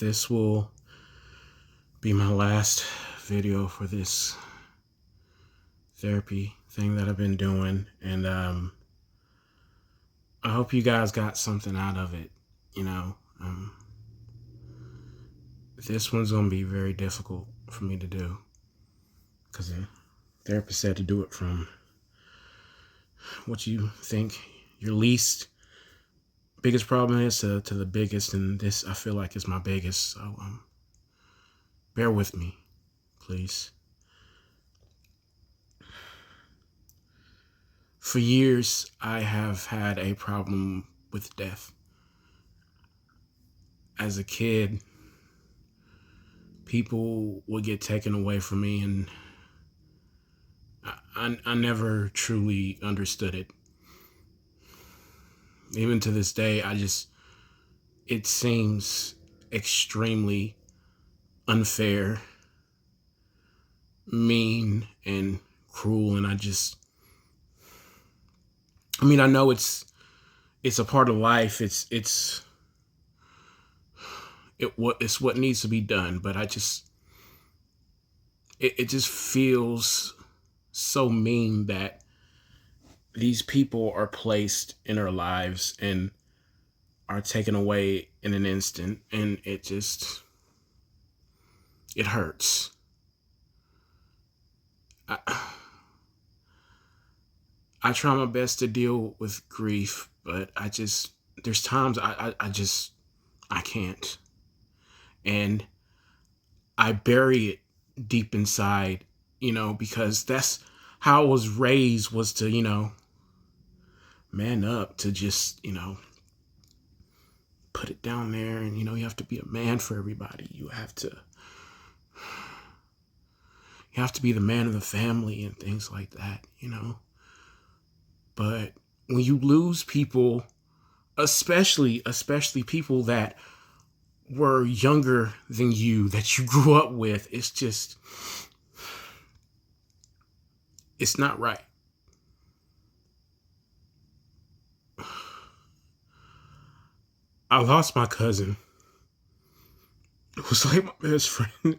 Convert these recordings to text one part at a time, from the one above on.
This will be my last video for this therapy thing that I've been doing. And I hope you guys got something out of it. You know, this one's going to be very difficult for me to do because the therapist said to do it from what you think your least biggest problem is to the biggest. And this, I feel like, is my biggest. So bear with me, please. For years, I have had a problem with death. As a kid, people would get taken away from me, and I never truly understood it. Even to this day, it seems extremely unfair, mean, and cruel, and I know it's a part of life. It's what needs to be done, but it just feels so mean that these people are placed in our lives and are taken away in an instant, and it hurts. I try my best to deal with grief, but there's times I can't. And I bury it deep inside, because that's how I was raised, was to, man up, to just, put it down there. And, you have to be a man for everybody. You have to be the man of the family and things like that. But when you lose people, especially people that were younger than you, that you grew up with, it's not right. I lost my cousin. It was like my best friend.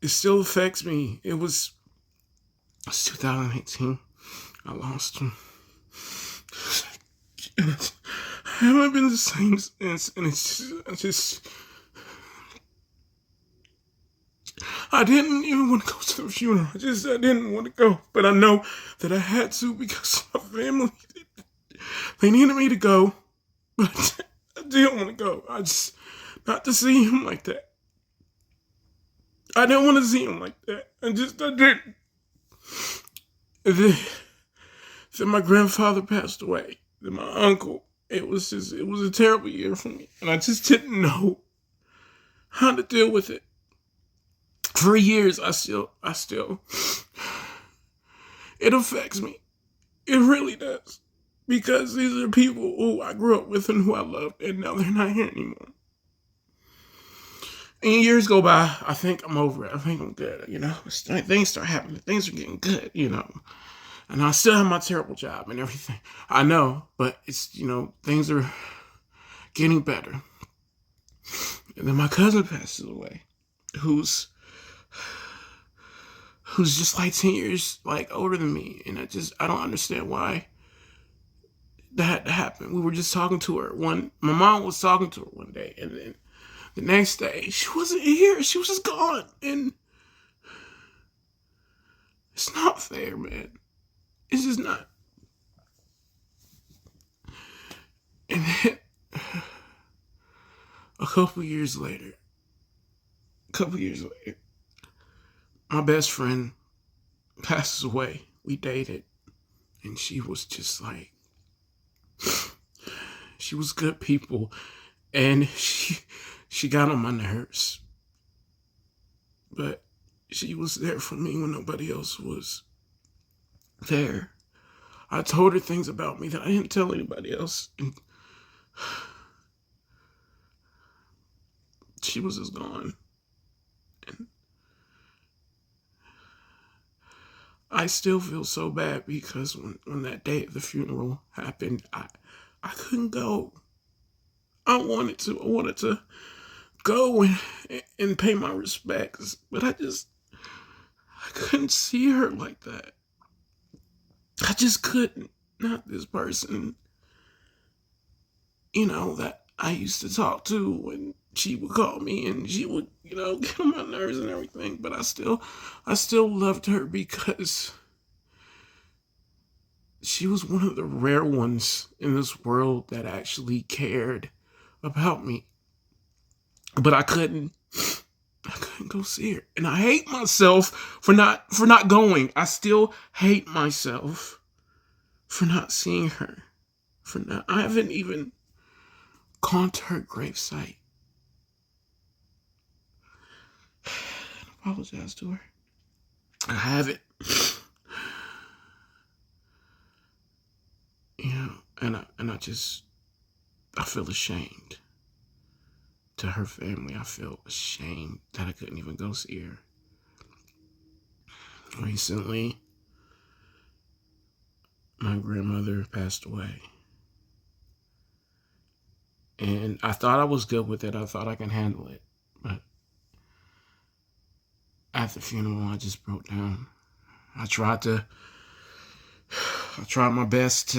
It still affects me. It was 2018. I lost him. I haven't been the same since, and I didn't even want to go to the funeral. I didn't want to go, but I know that I had to because my family, they needed me to go, but I didn't want to go. Not to see him like that. I didn't want to see him like that. I didn't. Then my grandfather passed away. Then my uncle. It was a terrible year for me. And I just didn't know how to deal with it. For years, I still, it affects me. It really does. Because these are people who I grew up with and who I loved, and now they're not here anymore. And years go by, I think I'm over it. I think I'm good, Things start happening. Things are getting good, And I still have my terrible job and everything. I know, but it's, things are getting better. And then my cousin passes away, who's just like 10 years older than me. And I don't understand why that happened. We were just talking to her my mom was talking to her one day, and then the next day she wasn't here. She was just gone. And it's not fair, man. It's just not. And then a couple years later, my best friend passes away. We dated, and she was just she was good people, and she got on my nerves, but she was there for me when nobody else was there. I told her things about me that I didn't tell anybody else, and she was just gone. And I still feel so bad because when that day of the funeral happened, I couldn't go. I wanted to. I wanted to go and pay my respects, but I couldn't see her like that. I just couldn't. Not this person, that I used to talk to when she would call me and she would, get on my nerves and everything. But I still loved her because she was one of the rare ones in this world that actually cared about me. But I couldn't go see her. And I hate myself for not going. I still hate myself for not seeing her. I haven't even gone to her gravesite. Apologize to her. I haven't. And I feel ashamed. To her family, I feel ashamed that I couldn't even go see her. Recently, my grandmother passed away. And I thought I was good with it. I thought I could handle it. But at the funeral, I just broke down. I tried my best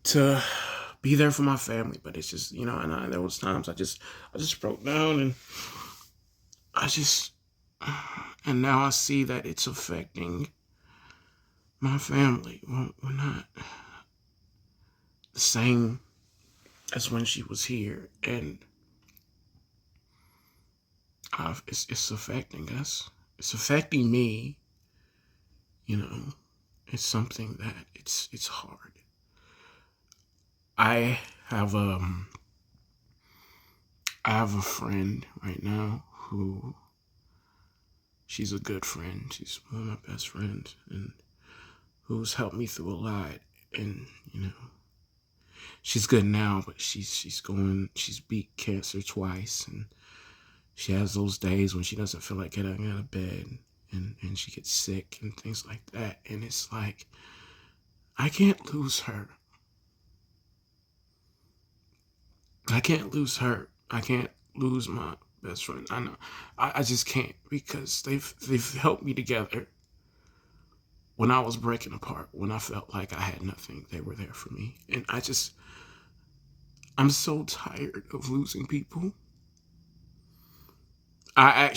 to be there for my family, but it's just, there was times I just broke down, and I just, and now I see that it's affecting my family. We're not the same as when she was here, and it's affecting us. It's affecting me. It's something that it's hard. I have I have a friend right now who she's a good friend. She's one of my best friends, and who's helped me through a lot. And she's good now, but she's beat cancer twice, and she has those days when she doesn't feel like getting out of bed, and she gets sick and things like that. And it's like, I can't lose her. I can't lose her. I can't lose my best friend. I know. I just can't, because they've helped me together. When I was breaking apart, when I felt like I had nothing, they were there for me. And I'm so tired of losing people. I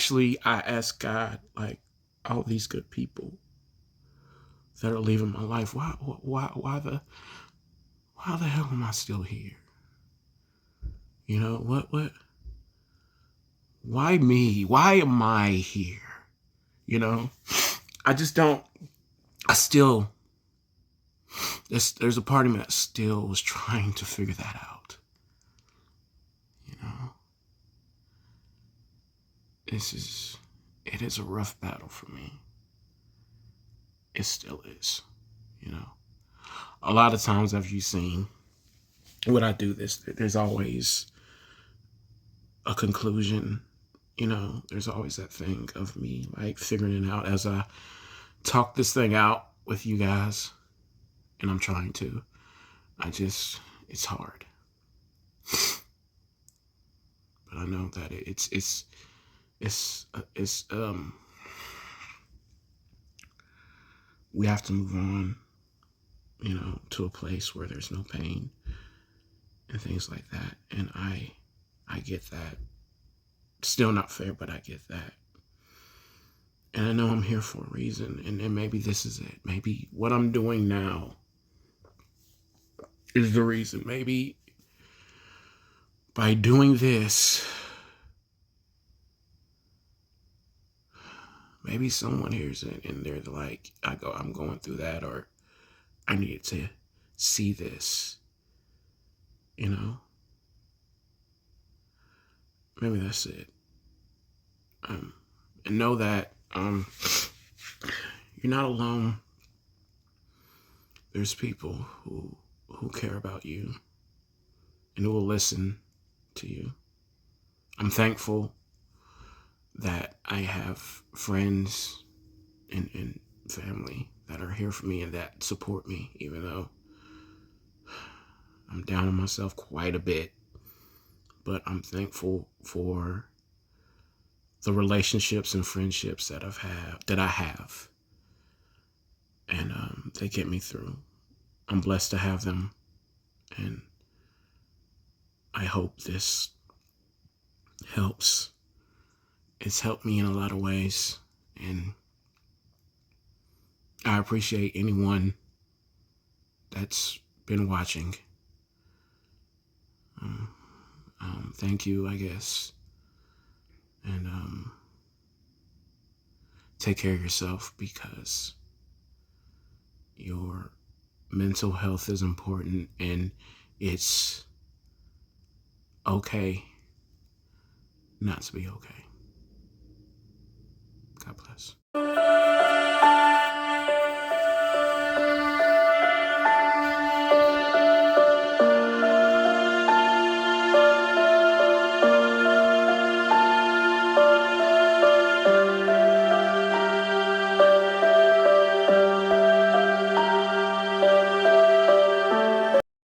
asked God, like, all these good people that are leaving my life, why the hell am I still here? What? Why me? Why am I here? I just don't. I still. There's a part of me that still was trying to figure that out. It is a rough battle for me. It still is. A lot of times, as you've seen, when I do this, there's always a conclusion. There's always that thing of me like figuring it out as I talk this thing out with you guys, and I'm trying to. It's hard, but I know that we have to move on, to a place where there's no pain and things like that. And I get that. Still not fair, but I get that. And I know I'm here for a reason, and maybe this is it. Maybe what I'm doing now is the reason. Maybe by doing this, maybe someone hears it and they're like, I'm going through that, or I needed to see this, Maybe that's it. And know that you're not alone. There's people who care about you and who will listen to you. I'm thankful that I have friends and family that are here for me and that support me, even though I'm down on myself quite a bit. But I'm thankful for the relationships and friendships that I have, and they get me through. I'm blessed to have them, and I hope this helps. It's helped me in a lot of ways, and I appreciate anyone that's been watching. Thank you, I guess, and take care of yourself, because your mental health is important, and it's okay not to be okay. God bless.